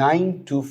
9 to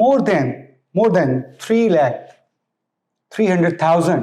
more than 300,000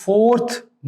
4th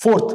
4th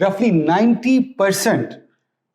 90%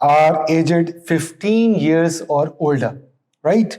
are aged 15 years or older, right؟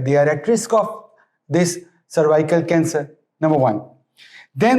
they are at risk of this cervical cancer, number one. Then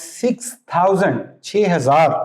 6,000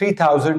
3,000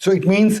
So it means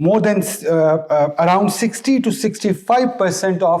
more than around 60 to 65% of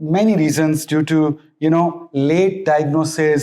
many reasons, due to late diagnosis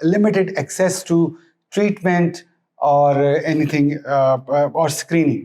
limited access to treatment or anything or screening۔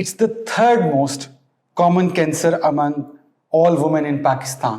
it's the 3rd most common cancer among all women in Pakistan۔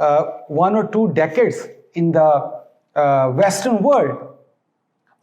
1 or 2 decades in the western world،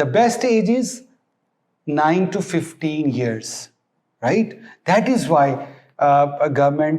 The best age is 9 to 15 years, right? That is why government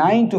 9 to